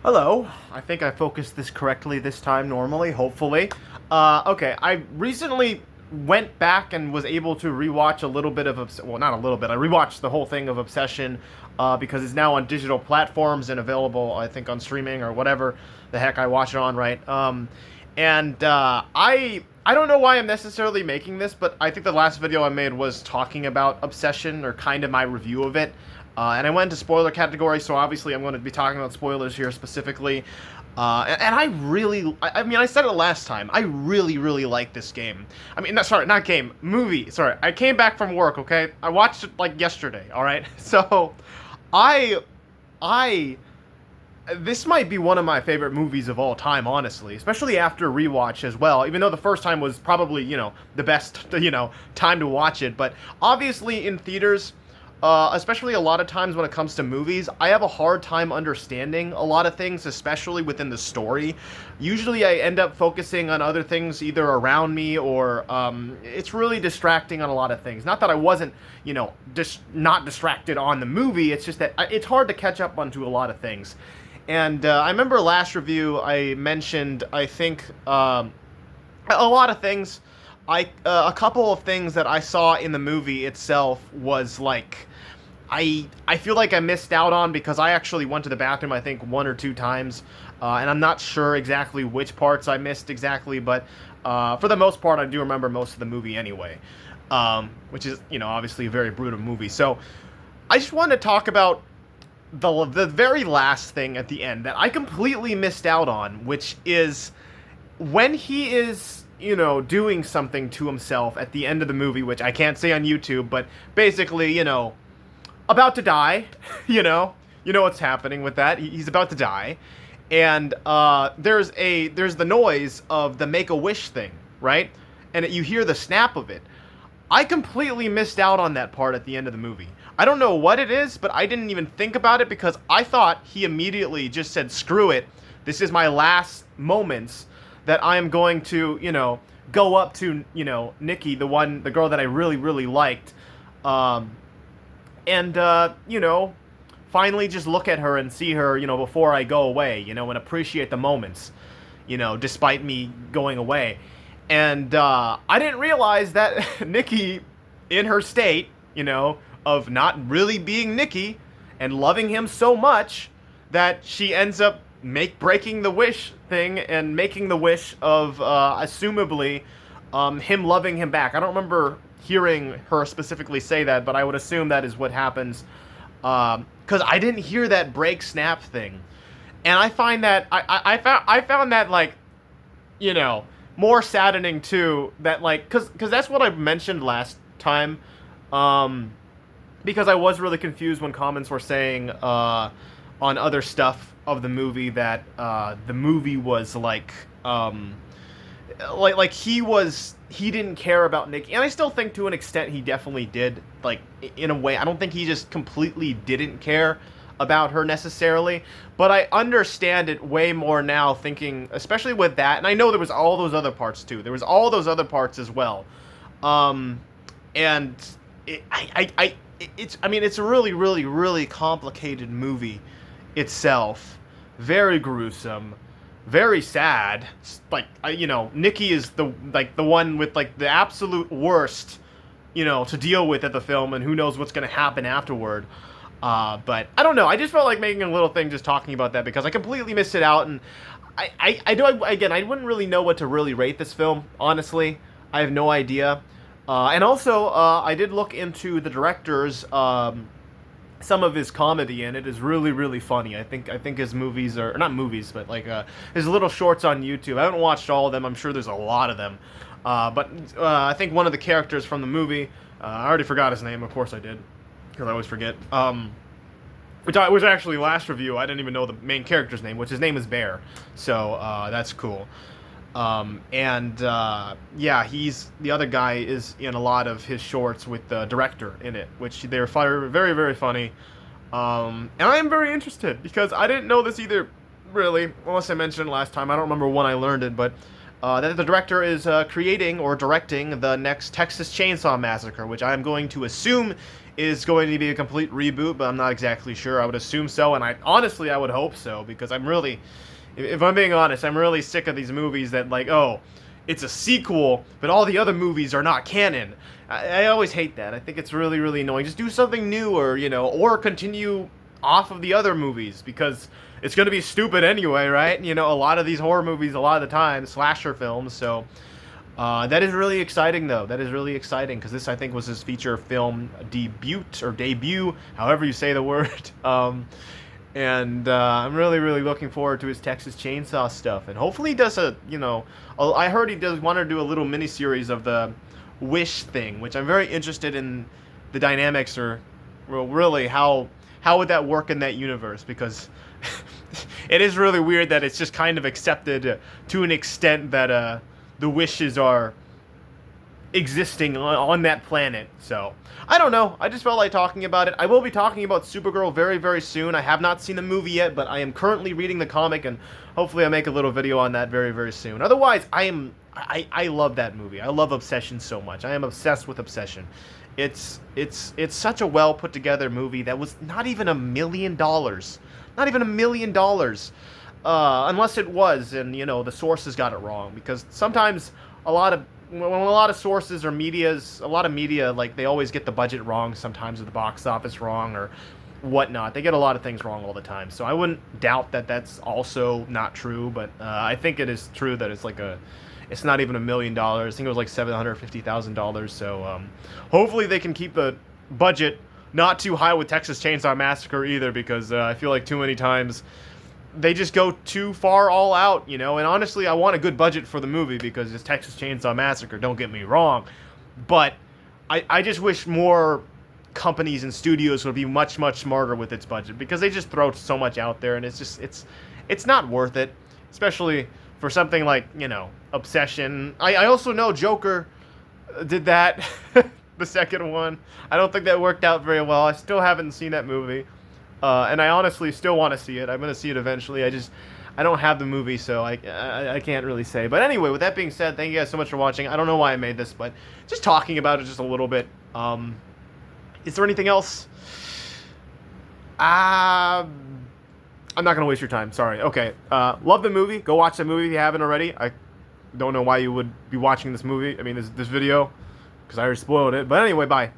Hello. I think I focused this correctly this time, normally, hopefully. Okay, I recently went back and was able to rewatch a little bit of, well, not a little bit, I rewatched the whole thing of Obsession, because it's now on digital platforms and available, I think, on streaming or whatever the heck I watch it on, right? I don't know why I'm necessarily making this, but I think the last video I made was talking about Obsession, or kind of my review of it. And I went into spoiler category, so obviously I'm going to be talking about spoilers here specifically. And I really, I mean, I said it last time, I really, really like this game. I mean, sorry, not game, movie, sorry. I came back from work, okay? I watched it, like, yesterday, alright? So, I, I, this might be one of my favorite movies of all time, honestly. Especially after rewatch as well, even though the first time was probably, the best, time to watch it. But obviously in theaters, especially a lot of times when it comes to movies, I have a hard time understanding a lot of things, especially within the story. Usually I end up focusing on other things either around me or it's really distracting on a lot of things. Not that I wasn't, just not distracted on the movie, it's just that it's hard to catch up onto a lot of things. And I remember last review I mentioned, I think, a lot of things. A couple of things that I saw in the movie itself was like, I feel like I missed out on because I actually went to the bathroom, I think, one or two times, and I'm not sure exactly which parts I missed exactly, but for the most part, I do remember most of the movie anyway, which is, obviously a very brutal movie. So I just wanted to talk about the very last thing at the end that I completely missed out on, which is when he is, doing something to himself at the end of the movie, which I can't say on YouTube, but basically, about to die, you know what's happening with that. He's about to die, and there's the noise of the Make-A-Wish thing, right? And you hear the snap of it. I completely missed out on that part at the end of the movie. I don't know what it is, but I didn't even think about it because I thought he immediately just said, "Screw it. This is my last moments that I am going to, go up to, Nikki, the girl that I really, really liked, and finally just look at her and see her, before I go away, and appreciate the moments, despite me going away." And I didn't realize that Nikki, in her state, of not really being Nikki and loving him so much, that she ends up breaking the wish thing and making the wish of, assumably, him loving him back. I don't remember hearing her specifically say that, but I would assume that is what happens, because I didn't hear that break snap thing, and I find that I found that, like, more saddening too. That, like, because that's what I mentioned last time, because I was really confused when comments were saying on other stuff of the movie that the movie was like he didn't care about Nikki, and I still think to an extent he definitely did, like, in a way. I don't think he just completely didn't care about her necessarily, but I understand it way more now, thinking, especially with that, and I know there was all those other parts too. There was all those other parts as well, and it's a really, really, really complicated movie itself, very gruesome, very sad. Like, Nikki is the one with, like, the absolute worst, to deal with at the film, and who knows what's going to happen afterward. But I don't know. I just felt like making a little thing just talking about that because I completely missed it out, and I wouldn't really know what to really rate this film, honestly. I have no idea. And also, I did look into the director's, some of his comedy, and it is really, really funny. I think his movies are, or not movies, but like his little shorts on YouTube. I haven't watched all of them. I'm sure there's a lot of them. But I think one of the characters from the movie, I already forgot his name. Of course I did, because I always forget. Which was actually last review. I didn't even know the main character's name, which his name is Bear. So that's cool. Yeah, the other guy is in a lot of his shorts with the director in it, which they're very, very funny. And I am very interested because I didn't know this either, really, unless I mentioned it last time. I don't remember when I learned it, but that the director is creating or directing the next Texas Chainsaw Massacre, which I'm going to assume is going to be a complete reboot, but I'm not exactly sure. I would assume so, and honestly I would hope so, because I'm really, if I'm being honest, I'm really sick of these movies that, like, oh, it's a sequel, but all the other movies are not canon. I always hate that. I think it's really, really annoying. Just do something new, or continue off of the other movies, because it's going to be stupid anyway, right? A lot of these horror movies, a lot of the time, slasher films, so that is really exciting, though. That is really exciting, because this, I think, was his feature film debut, however you say the word. And I'm really, really looking forward to his Texas Chainsaw stuff. And hopefully he does I heard he does want to do a little mini-series of the Wish thing, which I'm very interested in the dynamics, or, well, really, how would that work in that universe? Because it is really weird that it's just kind of accepted to an extent that the wishes are existing on that planet. So I don't know, I just felt like talking about it. I will be talking about Supergirl very, very soon. I have not seen the movie yet, but I am currently reading the comic, and hopefully I'll make a little video on that very, very soon. Otherwise, I love that movie. I love Obsession so much. I am obsessed with Obsession. It's such a well put together movie that was not even $1 million. Not even $1 million. Unless it was, and the sources got it wrong, because sometimes a lot of sources or a lot of media, like, they always get the budget wrong sometimes, or the box office wrong, or whatnot. They get a lot of things wrong all the time. So I wouldn't doubt that that's also not true, but I think it is true that it's not even $1 million. I think it was like $750,000. So hopefully they can keep the budget not too high with Texas Chainsaw Massacre either, because I feel like too many times they just go too far all out, and honestly, I want a good budget for the movie, because it's Texas Chainsaw Massacre, don't get me wrong, but I just wish more companies and studios would be much, much smarter with its budget, because they just throw so much out there, and it's not worth it, especially for something like, Obsession. I also know Joker did that, the second one. I don't think that worked out very well. I still haven't seen that movie. And I honestly still want to see it. I'm going to see it eventually. I don't have the movie, so I can't really say. But anyway, with that being said, thank you guys so much for watching. I don't know why I made this, but just talking about it just a little bit. Is there anything else? I'm not going to waste your time. Sorry. Okay. Love the movie. Go watch the movie if you haven't already. I don't know why you would be watching this movie. I mean, this video, because I already spoiled it. But anyway, bye.